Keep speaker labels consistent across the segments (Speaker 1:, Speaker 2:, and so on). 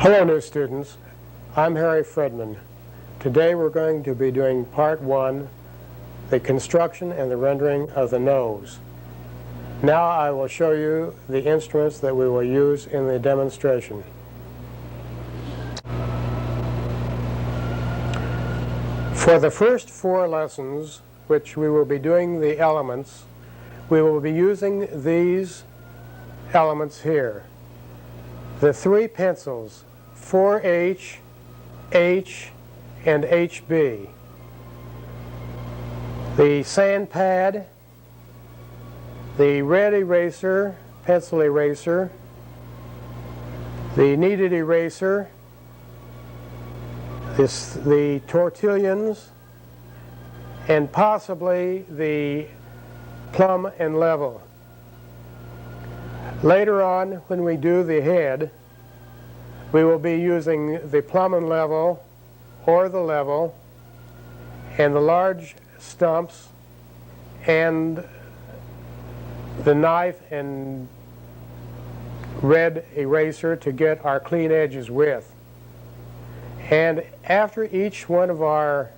Speaker 1: Hello, new students. I'm Harry Fredman. Today we're going to be doing part 1, the construction and the rendering of the nose. Now I will show you the instruments that we will use in the demonstration. For the first 4 lessons, which we will be doing the elements, we will be using these elements here. The 3 pencils, 4H, H, and HB. The sand pad, the red eraser, pencil eraser, the kneaded eraser, the tortillons, and possibly the plumb and level. Later on, when we do the head, we will be using the plumb and level, or the level, and the large stumps, and the knife and red eraser to get our clean edges with. And after each one of our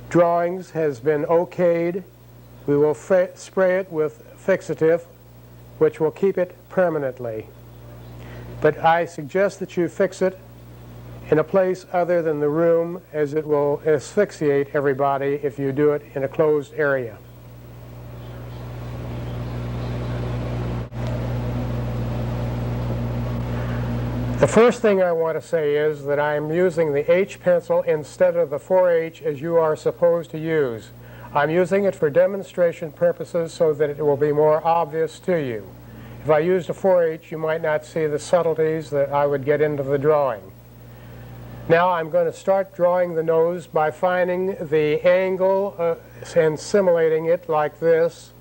Speaker 1: drawings has been okayed, we will spray it with fixative, which will keep it permanently. But I suggest that you fix it in a place other than the room, as it will asphyxiate everybody if you do it in a closed area. The first thing I want to say is that I'm using the H pencil instead of the 4H as you are supposed to use. I'm using it for demonstration purposes so that it will be more obvious to you. If I used a 4H, you might not see the subtleties that I would get into the drawing. Now I'm going to start drawing the nose by finding the angle and simulating it like this.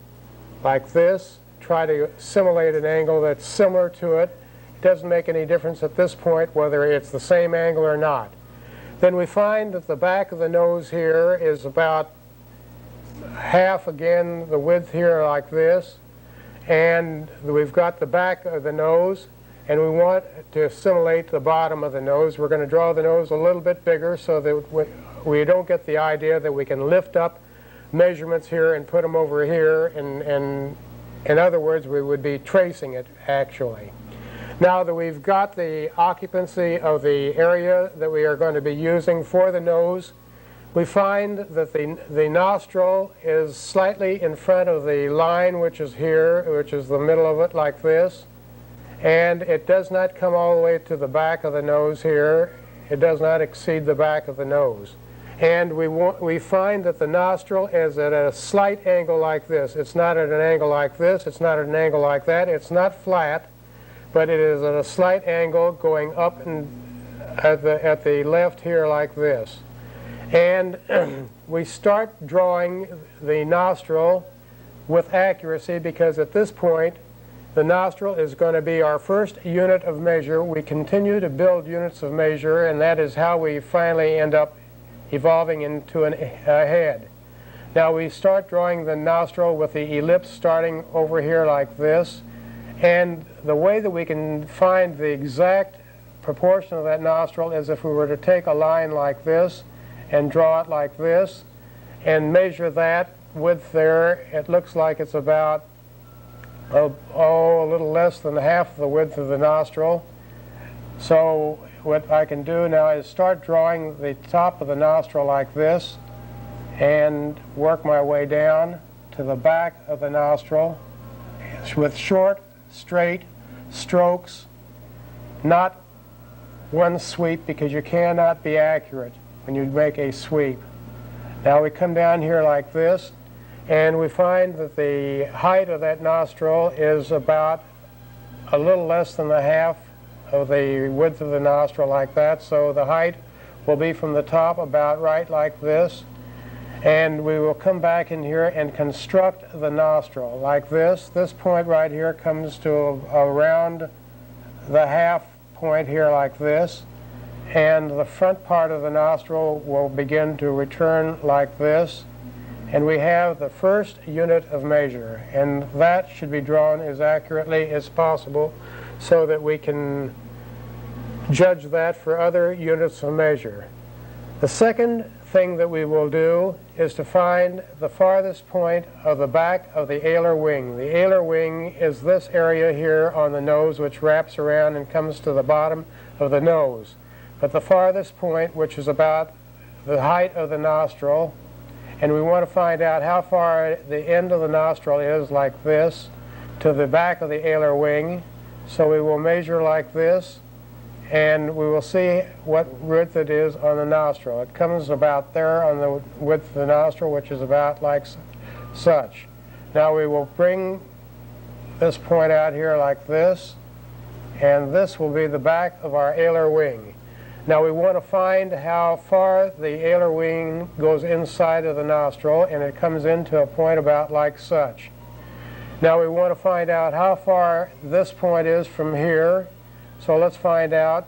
Speaker 1: Try to simulate an angle that's similar to it. It doesn't make any difference at this point whether it's the same angle or not. Then we find that the back of the nose here is about half, again, the width here like this. And we've got the back of the nose, and we want to simulate the bottom of the nose. We're going to draw the nose a little bit bigger so that we don't get the idea that we can lift up measurements here and put them over here. And in other words, we would be tracing it, actually. Now that we've got the occupancy of the area that we are going to be using for the nose, we find that the nostril is slightly in front of the line, which is here, which is the middle of it like this. And it does not come all the way to the back of the nose here. It does not exceed the back of the nose. And we find that the nostril is at a slight angle like this. It's not at an angle like this. It's not at an angle like that. It's not flat, but it is at a slight angle going up and at the left here like this. And we start drawing the nostril with accuracy because at this point the nostril is going to be our first unit of measure. We continue to build units of measure, and that is how we finally end up evolving into a head. Now we start drawing the nostril with the ellipse starting over here like this, and the way that we can find the exact proportion of that nostril is if we were to take a line like this and draw it like this and measure that width there. It looks like it's about a little less than half the width of the nostril. So what I can do now is start drawing the top of the nostril like this and work my way down to the back of the nostril with short, straight strokes, not one sweep, because you cannot be accurate when you make a sweep. Now we come down here like this, and we find that the height of that nostril is about a little less than the half of the width of the nostril like that. So the height will be from the top about right like this. And we will come back in here and construct the nostril like this. This point right here comes to around the half point here like this. And the front part of the nostril will begin to return like this. And we have the first unit of measure. And that should be drawn as accurately as possible so that we can judge that for other units of measure. The second thing that we will do is to find the farthest point of the back of the alar wing. The alar wing is this area here on the nose, which wraps around and comes to the bottom of the nose. But the farthest point, which is about the height of the nostril, and we want to find out how far the end of the nostril is, like this, to the back of the alar wing. So we will measure like this, and we will see what width it is on the nostril. It comes about there on the width of the nostril, which is about like such. Now we will bring this point out here like this, and this will be the back of our alar wing. Now we want to find how far the alar wing goes inside of the nostril, and it comes into a point about like such. Now we want to find out how far this point is from here. So let's find out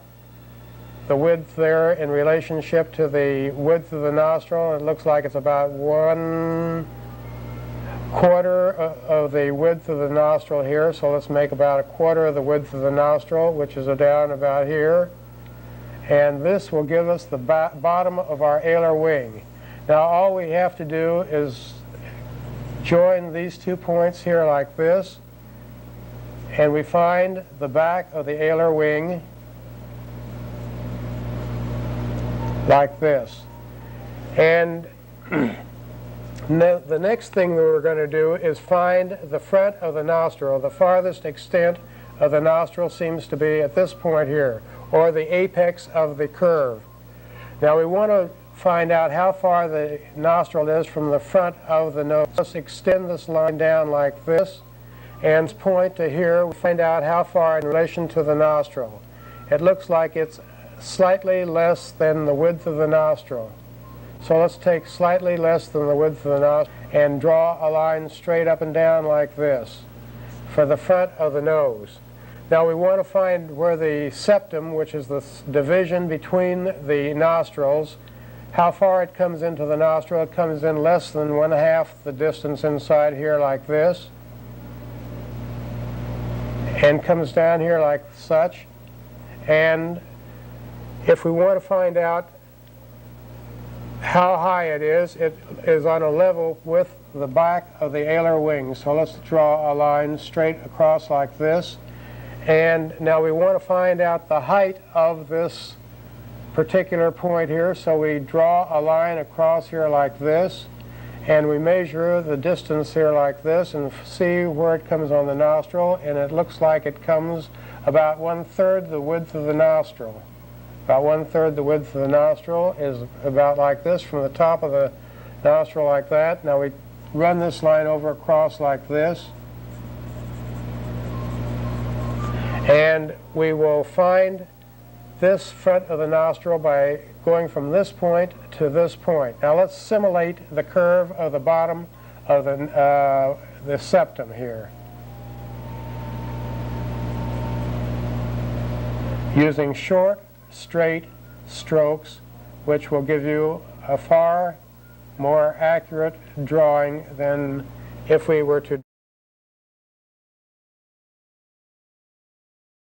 Speaker 1: the width there in relationship to the width of the nostril. It looks like it's about 1/4 of the width of the nostril here. So let's make about 1/4 of the width of the nostril, which is down about here. And this will give us the bottom of our alar wing. Now all we have to do is join these two points here like this, and we find the back of the alar wing like this. And the next thing that we're going to do is find the front of the nostril. The farthest extent of the nostril seems to be at this point here, or the apex of the curve. Now we want to find out how far the nostril is from the front of the nose. Let's extend this line down like this, and point to here. We find out how far in relation to the nostril. It looks like it's slightly less than the width of the nostril. So let's take slightly less than the width of the nostril and draw a line straight up and down like this for the front of the nose. Now we want to find where the septum, which is the division between the nostrils, how far it comes into the nostril. It comes in less than 1/2 the distance inside here like this, and comes down here like such. And if we want to find out how high it is on a level with the back of the alar wing. So let's draw a line straight across like this. And now we want to find out the height of this particular point here. So we draw a line across here like this, and we measure the distance here like this and see where it comes on the nostril, and it looks like it comes about 1/3 the width of the nostril. About 1/3 the width of the nostril is about like this from the top of the nostril like that. Now we run this line over across like this, and we will find this front of the nostril by going from this point to this point. Now let's simulate the curve of the bottom of the septum here, using short, straight strokes, which will give you a far more accurate drawing than if we were to